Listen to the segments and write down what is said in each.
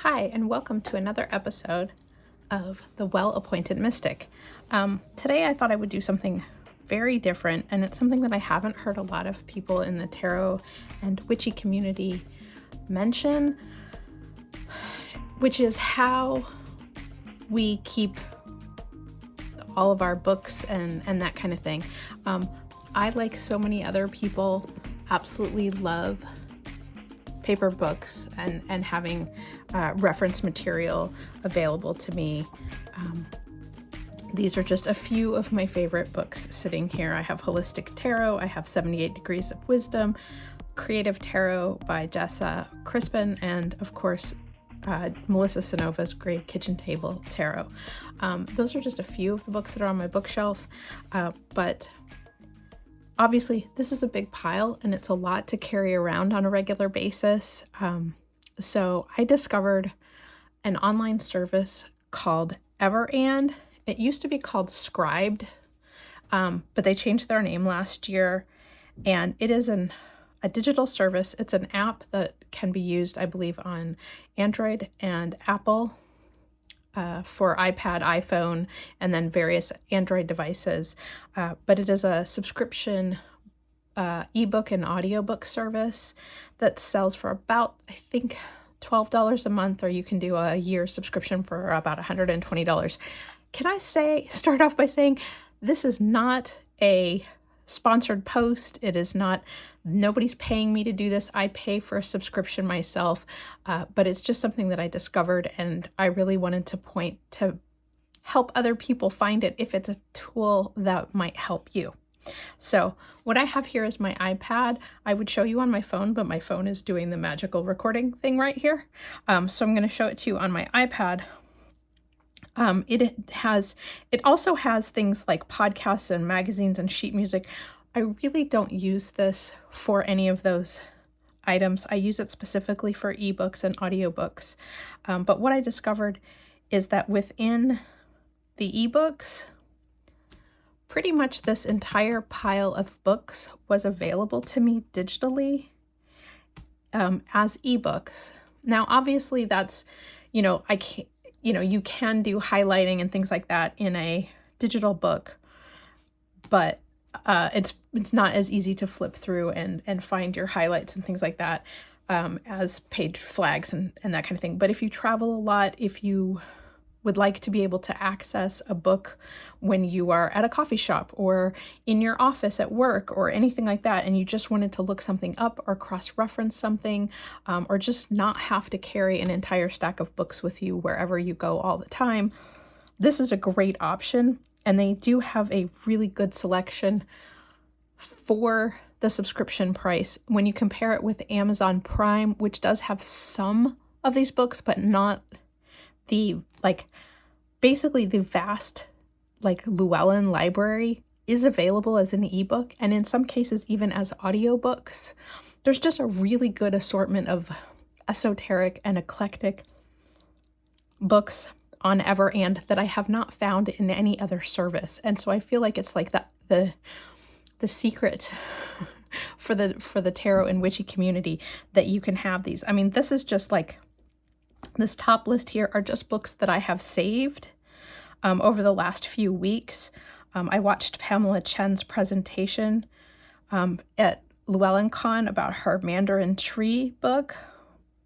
Hi, and welcome to another episode of The Well-Appointed Mystic. Today I thought I would do something very different, and it's something that I haven't heard a lot of people in the tarot and witchy community mention, which is how we keep all of our books and that kind of thing. I, like so many other people, absolutely love paper books and having reference material available to me. These are just a few of my favorite books sitting here. I have Holistic Tarot, I have 78 Degrees of Wisdom, Creative Tarot by Jessa Crispin, and of course Melissa Sanova's Great Kitchen Table Tarot. Those are just a few of the books that are on my bookshelf, but obviously this is a big pile and it's a lot to carry around on a regular basis. So I discovered an online service called Everand. It used to be called Scribed, but they changed their name last year, and it is a digital service. It's an app that can be used, I believe, on Android and Apple for iPad, iPhone, and then various Android devices. But it is a subscription ebook and audiobook service that sells for about, I think, $12 a month, or you can do a year subscription for about $120. Can I start off by saying this is not a sponsored post. It is not, nobody's paying me to do this. I pay for a subscription myself, but it's just something that I discovered, and I really wanted to point to help other people find it if it's a tool that might help you. So what I have here is my iPad. I would show you on my phone, but my phone is doing the magical recording thing right here. So I'm going to show it to you on my iPad. It also has things like podcasts and magazines and sheet music. I really don't use this for any of those items. I use it specifically for ebooks and audiobooks. But what I discovered is that within the ebooks, pretty much this entire pile of books was available to me digitally as ebooks. Now, obviously that's, you can do highlighting and things like that in a digital book, but it's not as easy to flip through and find your highlights and things like that as page flags and that kind of thing. But if you travel a lot, if you would like to be able to access a book when you are at a coffee shop or in your office at work or anything like that, and you just wanted to look something up or cross-reference something, or just not have to carry an entire stack of books with you wherever you go all the time, this is a great option. And they do have a really good selection for the subscription price when you compare it with Amazon Prime, which does have some of these books, but not the, basically the vast, Llewellyn library is available as an ebook, and in some cases even as audiobooks. There's just a really good assortment of esoteric and eclectic books on Everand that I have not found in any other service. And so I feel like it's like the secret for the tarot and witchy community, that you can have these. I mean, this is just this top list here are just books that I have saved over the last few weeks. I watched Pamela Chen's presentation at LlewelynCon about her Mandarin Tree book,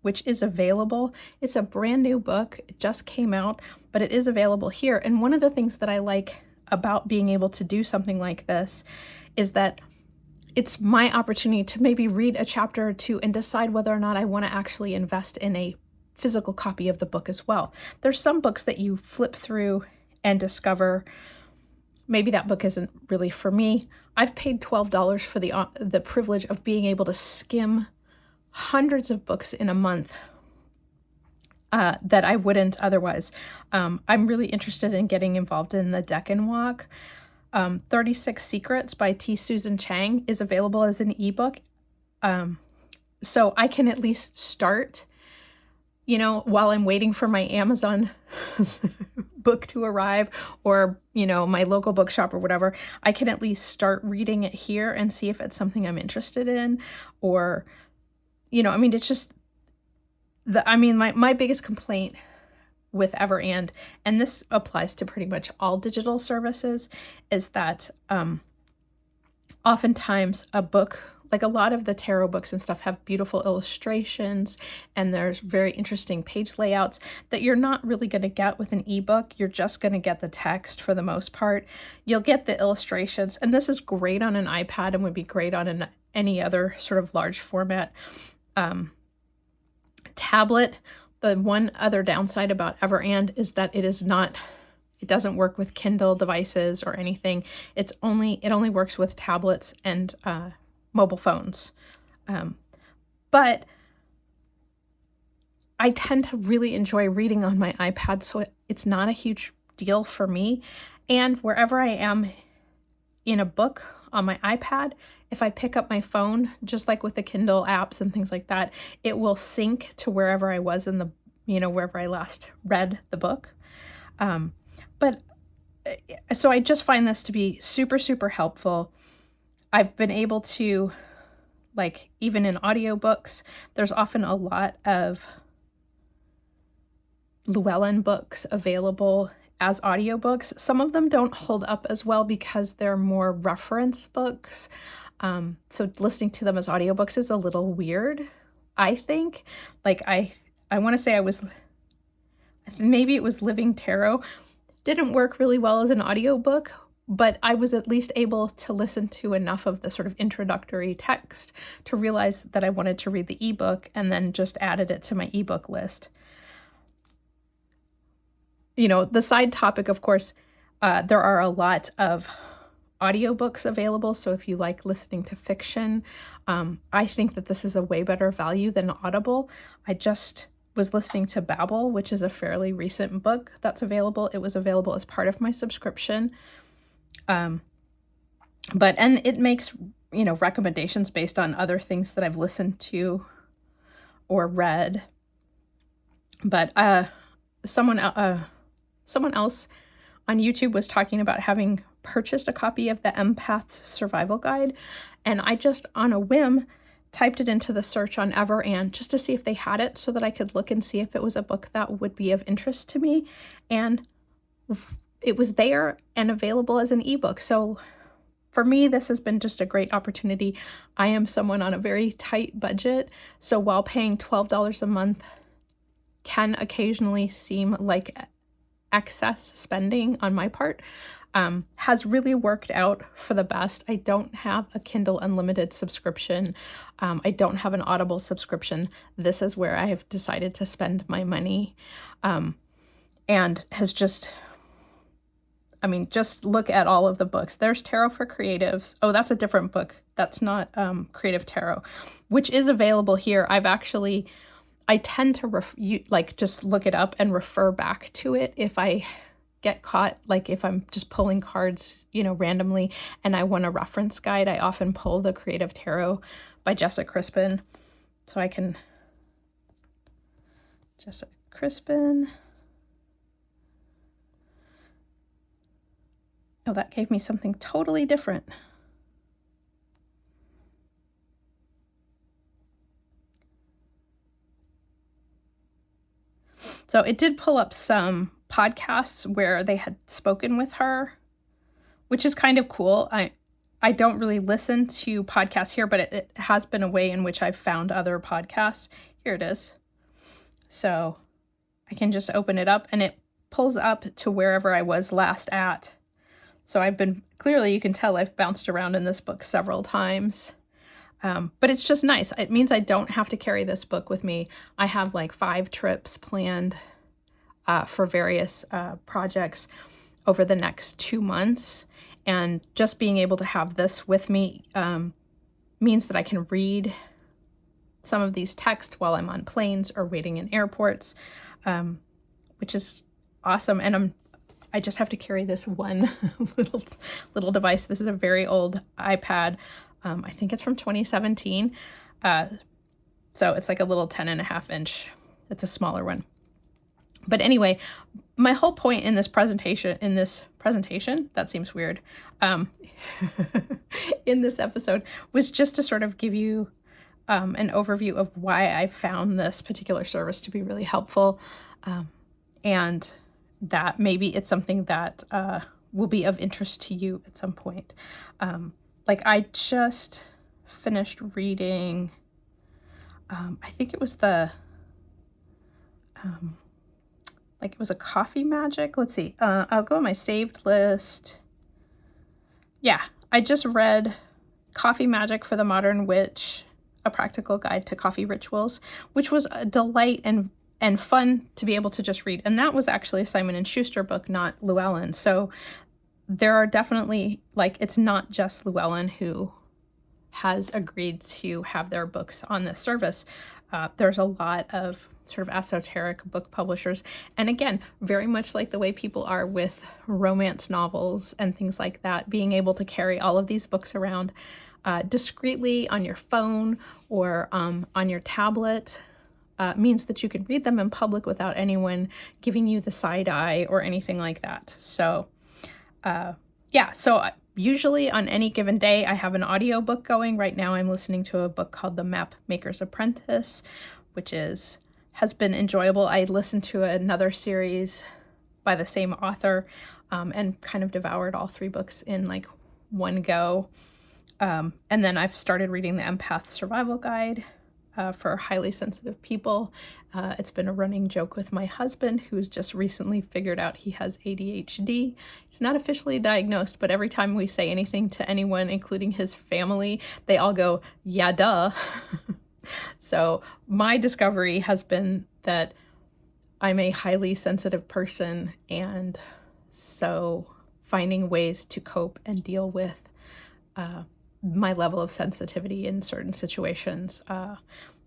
which is available. It's a brand new book. It just came out, but it is available here. And one of the things that I like about being able to do something like this is that it's my opportunity to maybe read a chapter or two and decide whether or not I want to actually invest in a physical copy of the book as well. There's some books that you flip through and discover maybe that book isn't really for me. I've paid $12 for the privilege of being able to skim hundreds of books in a month that I wouldn't otherwise. I'm really interested in getting involved in the Deccan Walk. 36 Secrets by T. Susan Chang is available as an ebook. So I can at least start, while I'm waiting for my Amazon book to arrive, or, my local bookshop or whatever, I can at least start reading it here and see if it's something I'm interested in. Or, it's just, my biggest complaint with Everand, and this applies to pretty much all digital services, is that oftentimes a book, like a lot of the tarot books and stuff, have beautiful illustrations and there's very interesting page layouts that you're not really going to get with an ebook. You're just going to get the text for the most part. You'll get the illustrations, and this is great on an iPad and would be great on any other sort of large format tablet. The one other downside about Everand is that it doesn't work with Kindle devices or anything. It only works with tablets and mobile phones. But I tend to really enjoy reading on my iPad, so it's not a huge deal for me. And wherever I am in a book on my iPad, if I pick up my phone, just like with the Kindle apps and things like that, it will sync to wherever I was in wherever I last read the book. So I just find this to be super, super helpful. I've been able to, like, even in audiobooks, there's often a lot of Llewellyn books available as audiobooks. Some of them don't hold up as well because they're more reference books. So listening to them as audiobooks is a little weird, I think. Like, I want to say maybe it was Living Tarot. Didn't work really well as an audiobook, but I was at least able to listen to enough of the sort of introductory text to realize that I wanted to read the ebook, and then just added it to my ebook list. The side topic, of course, there are a lot of audiobooks available. So if you like listening to fiction, I think that this is a way better value than Audible. I just was listening to Babel, which is a fairly recent book that's available. It was available as part of my subscription. And it makes, recommendations based on other things that I've listened to or read. But someone else on YouTube was talking about having purchased a copy of the Empath's Survival Guide, and I just, on a whim, typed it into the search on Everand just to see if they had it, so that I could look and see if it was a book that would be of interest to me. And it was there and available as an ebook. So for me, this has been just a great opportunity. I am someone on a very tight budget, so while paying $12 a month can occasionally seem like excess spending on my part, has really worked out for the best. I don't have a Kindle Unlimited subscription. I don't have an Audible subscription. This is where I have decided to spend my money, and has just look at all of the books. There's Tarot for Creatives. Oh, that's a different book. That's not Creative Tarot, which is available here. I tend to just look it up and refer back to it if I get caught, like if I'm just pulling cards, randomly, and I want a reference guide. I often pull the Creative Tarot by Jessica Crispin. So I can, Jessica Crispin. Oh, that gave me something totally different. So it did pull up some podcasts where they had spoken with her, which is kind of cool. I don't really listen to podcasts here, but it has been a way in which I've found other podcasts. Here it is. So I can just open it up and it pulls up to wherever I was last at. So clearly you can tell I've bounced around in this book several times. But it's just nice. It means I don't have to carry this book with me. I have like 5 trips planned for various projects over the next 2 months. And just being able to have this with me means that I can read some of these texts while I'm on planes or waiting in airports, which is awesome. And I just have to carry this one little device. This is a very old iPad. I think it's from 2017. So it's like a little 10.5 inch. It's a smaller one. But anyway, my whole point in this presentation, that seems weird, in this episode was just to sort of give you an overview of why I found this particular service to be really helpful, and that maybe it's something that will be of interest to you at some point. Like I just finished reading, I think it was like it was a coffee magic. Let's see. I'll go on my saved list. Yeah, I just read Coffee Magic for the Modern Witch, A Practical Guide to Coffee Rituals, which was a delight and fun to be able to just read. And that was actually a Simon & Schuster book, not Llewellyn. So there are definitely, like, it's not just Llewellyn who has agreed to have their books on this service. There's a lot of sort of esoteric book publishers. And again, very much like the way people are with romance novels and things like that, being able to carry all of these books around discreetly on your phone or on your tablet means that you can read them in public without anyone giving you the side eye or anything like that. So yeah, so usually on any given day, I have an audiobook going. Right now I'm listening to a book called The Map Maker's Apprentice, which has been enjoyable. I listened to another series by the same author and kind of devoured all 3 books in like one go. And then I've started reading the Empath Survival Guide for highly sensitive people. It's been a running joke with my husband, who's just recently figured out he has ADHD. He's not officially diagnosed, but every time we say anything to anyone, including his family, they all go, yeah, duh. So my discovery has been that I'm a highly sensitive person, and so finding ways to cope and deal with my level of sensitivity in certain situations,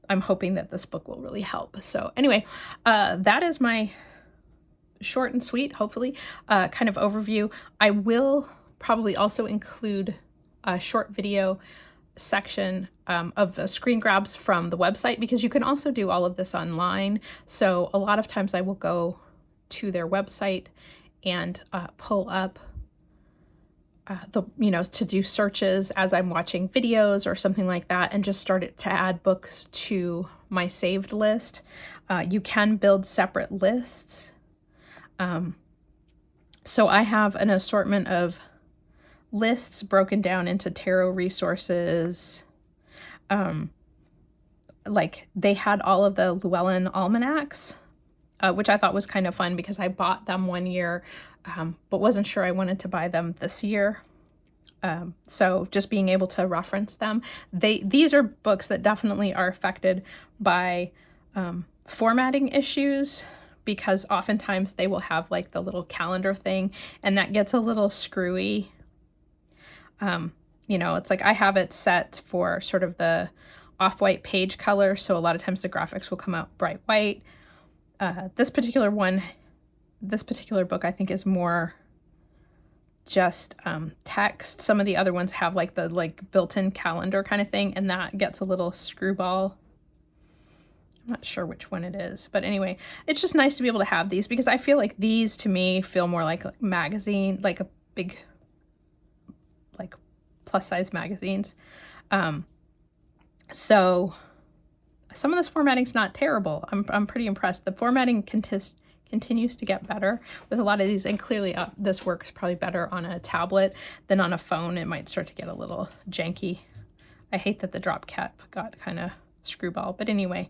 I'm hoping that this book will really help. So anyway, that is my short and sweet, hopefully, kind of overview. I will probably also include a short video section of the screen grabs from the website, because you can also do all of this online. So a lot of times I will go to their website and pull up to do searches as I'm watching videos or something like that, and just start it to add books to my saved list. You can build separate lists. So I have an assortment of lists broken down into tarot resources. Like they had all of the Llewellyn almanacs, which I thought was kind of fun because I bought them one year, but wasn't sure I wanted to buy them this year. So just being able to reference them. These are books that definitely are affected by formatting issues, because oftentimes they will have like the little calendar thing, and that gets a little screwy. It's like I have it set for sort of the off-white page color, so a lot of times the graphics will come out bright white. This particular book I think is more just text. Some of the other ones have like the built-in calendar kind of thing, and that gets a little screwball. I'm not sure which one it is, but anyway, it's just nice to be able to have these, because I feel like these to me feel more like a magazine, like a big plus size magazines. So some of this formatting's not terrible. I'm pretty impressed. The formatting continues to get better with a lot of these, and clearly this works probably better on a tablet than on a phone. It might start to get a little janky. I hate that the drop cap got kind of screwball, but anyway,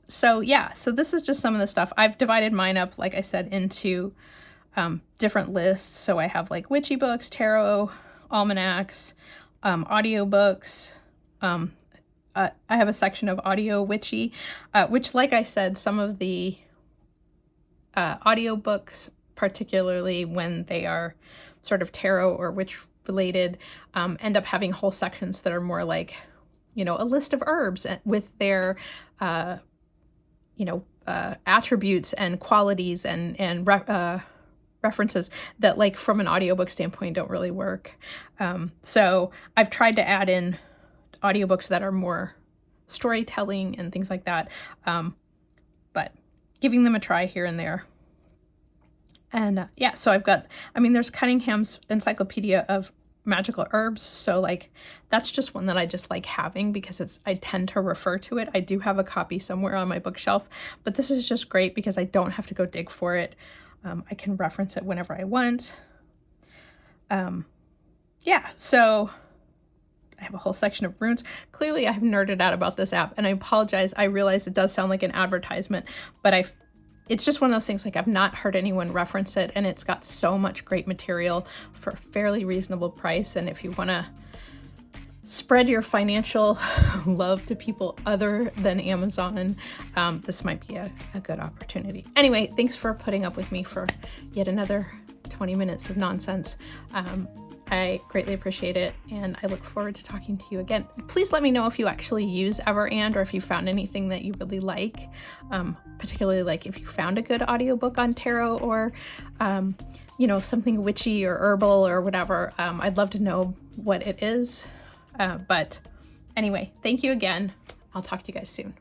so this is just some of the stuff. I've divided mine up, like I said, into different lists. So I have like witchy books, tarot almanacs, audiobooks. I have a section of audio witchy, which, like I said, some of the audiobooks, particularly when they are sort of tarot or witch related, end up having whole sections that are more like, a list of herbs with their, attributes and qualities and references that, like, from an audiobook standpoint, don't really work. So I've tried to add in audiobooks that are more storytelling and things like that, but giving them a try here and there. And so I've got, there's Cunningham's Encyclopedia of magical herbs. So like, that's just one that I just like having because I tend to refer to it. I do have a copy somewhere on my bookshelf, but this is just great because I don't have to go dig for it. I can reference it whenever I want. Yeah, so I have a whole section of runes. Clearly I've nerded out about this app, and I apologize. I realize it does sound like an advertisement, but it's just one of those things, like I've not heard anyone reference it, and it's got so much great material for a fairly reasonable price. And if you want to spread your financial love to people other than Amazon, this might be a good opportunity. Anyway, thanks for putting up with me for yet another 20 minutes of nonsense. I greatly appreciate it, and I look forward to talking to you again. Please let me know if you actually use Everand or if you found anything that you really like, particularly like if you found a good audiobook on tarot or, something witchy or herbal or whatever. I'd love to know what it is. But anyway, thank you again. I'll talk to you guys soon.